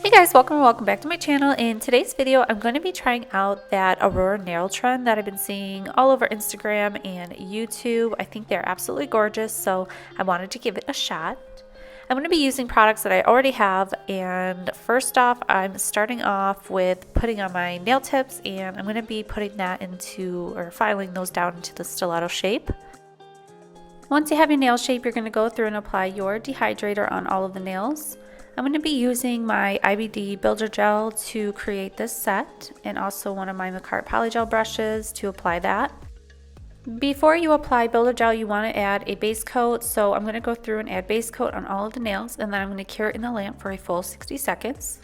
Hey guys, welcome back to my channel. In today's video, I'm going to be trying out that Aurora nail trend that I've been seeing all over Instagram and YouTube. I think they're absolutely gorgeous, so I wanted to give it a shot. I'm going to be using products that I already have, and first off, I'm starting off with putting on my nail tips, and I'm going to be putting that into, or filing those down into the stiletto shape. Once you have your nail shape, you're going to go through and apply your dehydrator on all of the nails. I'm going to be using my IBD Builder Gel to create this set, and also one of my Mylar Polygel brushes to apply that. Before you apply Builder Gel, you want to add a base coat, so I'm going to go through and add base coat on all of the nails, and then I'm going to cure it in the lamp for a full 60 seconds.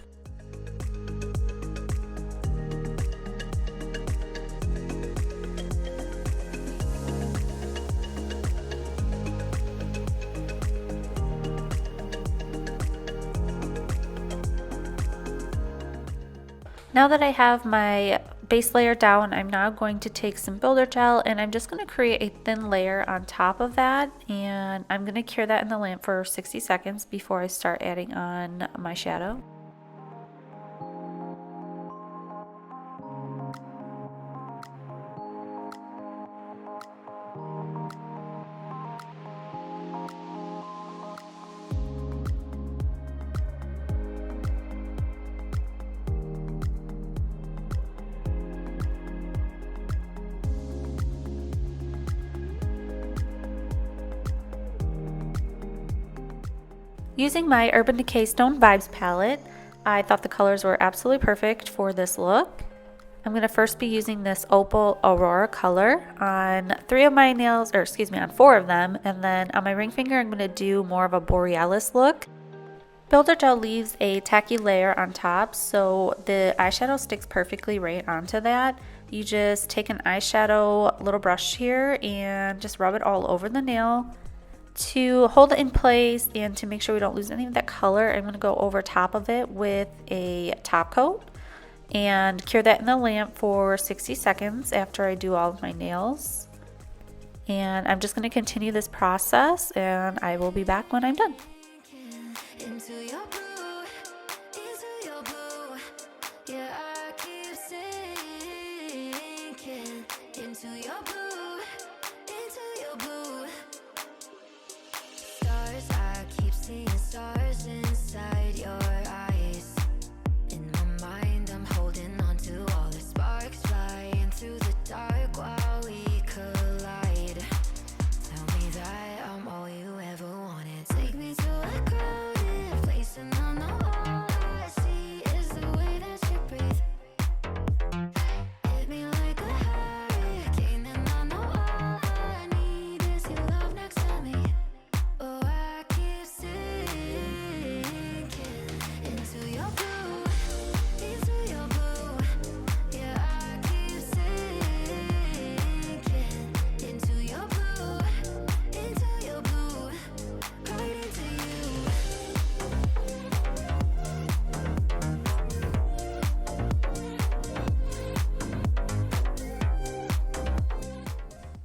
Now that I have my base layer down, I'm now going to take some Builder Gel and I'm just going to create a thin layer on top of that, and I'm going to cure that in the lamp for 60 seconds before I start adding on my shadow. Using my Urban Decay Stone Vibes palette, I thought the colors were absolutely perfect for this look. I'm going to first be using this Opal Aurora color on 3 of my nails, or excuse me, on 4 of them, and then on my ring finger I'm going to do more of a Borealis look. Builder Gel leaves a tacky layer on top, so the eyeshadow sticks perfectly right onto that. You just take an eyeshadow little brush here and just rub it all over the nail. To hold it in place and to make sure we don't lose any of that color, I'm going to go over top of it with a top coat and cure that in the lamp for 60 seconds after I do all of my nails. And I'm just going to continue this process, and I will be back when I'm done.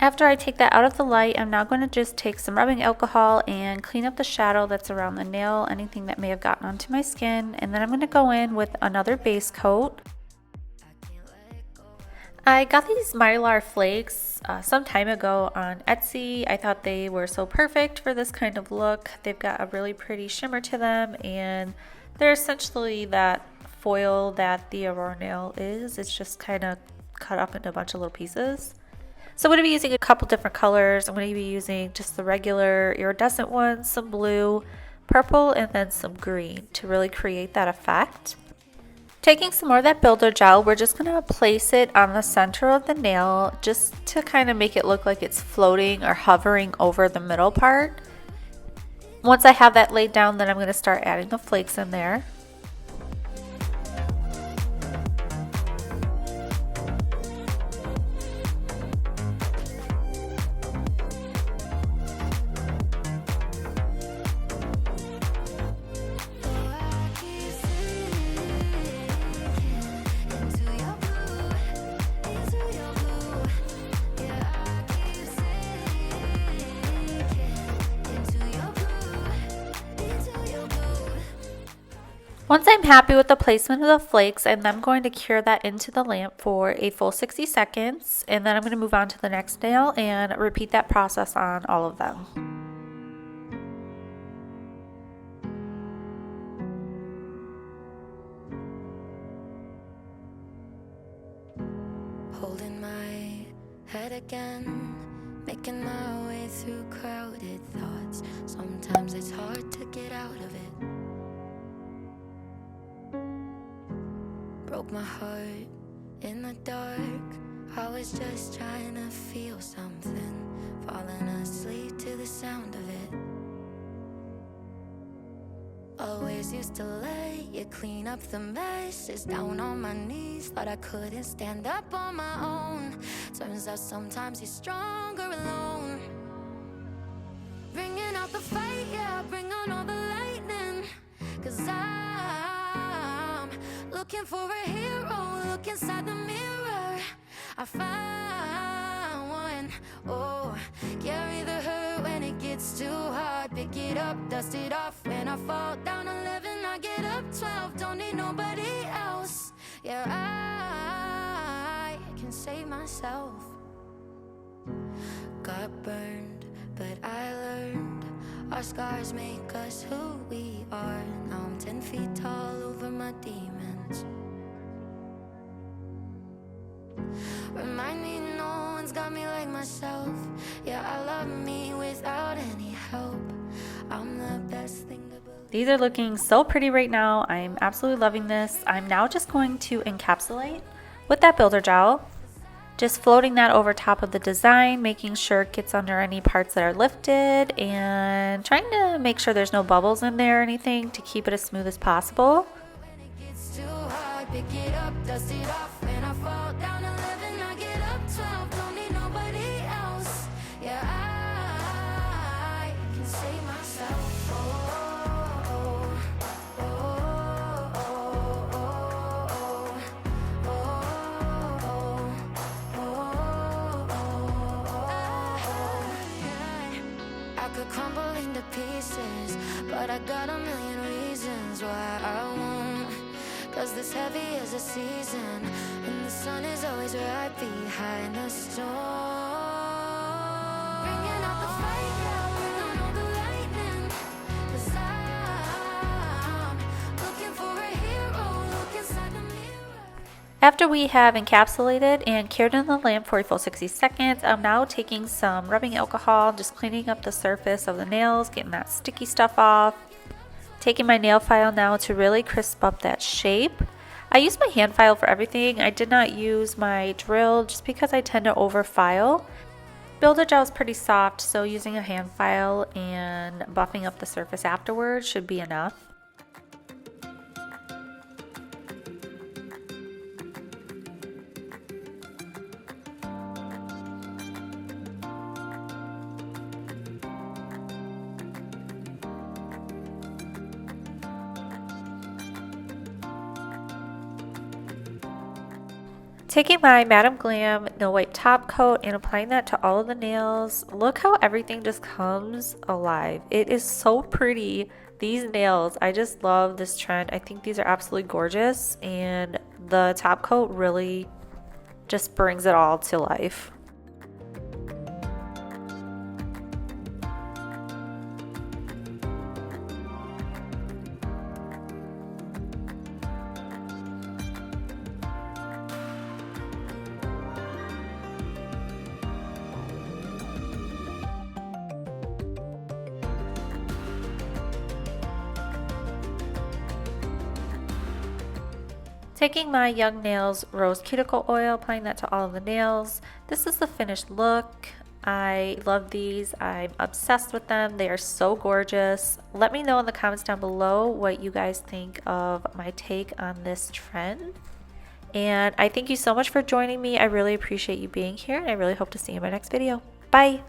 After I take that out of the light, I'm now going to just take some rubbing alcohol and clean up the shadow that's around the nail, anything that may have gotten onto my skin, and then I'm going to go in with another base coat. I got these Mylar Flakes some time ago on Etsy. I thought they were so perfect for this kind of look. They've got a really pretty shimmer to them, and they're essentially that foil that the Aurora nail is. It's just kind of cut up into a bunch of little pieces. So I'm going to be using a couple different colors. I'm going to be using just the regular iridescent ones, some blue, purple, and then some green to really create that effect. Taking some more of that Builder Gel, we're just going to place it on the center of the nail just to kind of make it look like it's floating or hovering over the middle part. Once I have that laid down, then I'm going to start adding the flakes in there. Once I'm happy with the placement of the flakes, I'm then going to cure that into the lamp for a full 60 seconds, and then I'm going to move on to the next nail and repeat that process on all of them. Holding my head again, making my way through crowded thoughts. Sometimes it's hard to get out of it. Broke my heart in the dark. I was just trying to feel something, falling asleep to the sound of it. Always used to let you clean up the messes. Down on my knees, thought I couldn't stand up on my own. Turns out sometimes you're stronger alone. Bringing out the fight, yeah, bring on all the lightning. 'Cause I'm looking for a hero, look inside the mirror. I found one, oh, carry the hurt when it gets too hard. Pick it up, dust it off. When I fall down 11, I get up 12. Don't need nobody else. Yeah, I can save myself. Got burned, but I learned. Our scars make us who we are. Now I'm 10 feet tall over my demons. Remind me no one's got me like myself. Yeah, I love me without any help. I'm the best thing to believe. These are looking so pretty right now. I'm absolutely loving this. I'm now just going to encapsulate with that builder gel. Just floating that over top of the design, making sure it gets under any parts that are lifted and trying to make sure there's no bubbles in there or anything to keep it as smooth as possible. When it gets too hard, pick it up, dust it off. When I fall down 11, I get up 12. Don't need nobody else. Yeah, I can save myself. Crumble into pieces, but I got a million reasons why I won't. 'Cause this heavy is a season, and the sun is always right behind the storm. Bringing out the fight, yeah, bring on all the lightning. 'Cause I'm looking for a hero, look inside the mirror. After we have encapsulated and cured in the lamp for a full 60 seconds, I'm now taking some rubbing alcohol, just cleaning up the surface of the nails, getting that sticky stuff off. Taking my nail file now to really crisp up that shape. I use my hand file for everything. I did not use my drill just because I tend to over file. Builder gel is pretty soft, so using a hand file and buffing up the surface afterwards should be enough. Taking my Madam Glam Nail White top coat and applying that to all of the nails. Look how everything just comes alive. It is so pretty. These nails, I just love this trend. I think these are absolutely gorgeous, and the top coat really just brings it all to life. Taking my Young Nails Rose Cuticle Oil, applying that to all of the nails. This is the finished look. I love these. I'm obsessed with them. They are so gorgeous. Let me know in the comments down below what you guys think of my take on this trend. And I thank you so much for joining me. I really appreciate you being here, and I really hope to see you in my next video. Bye!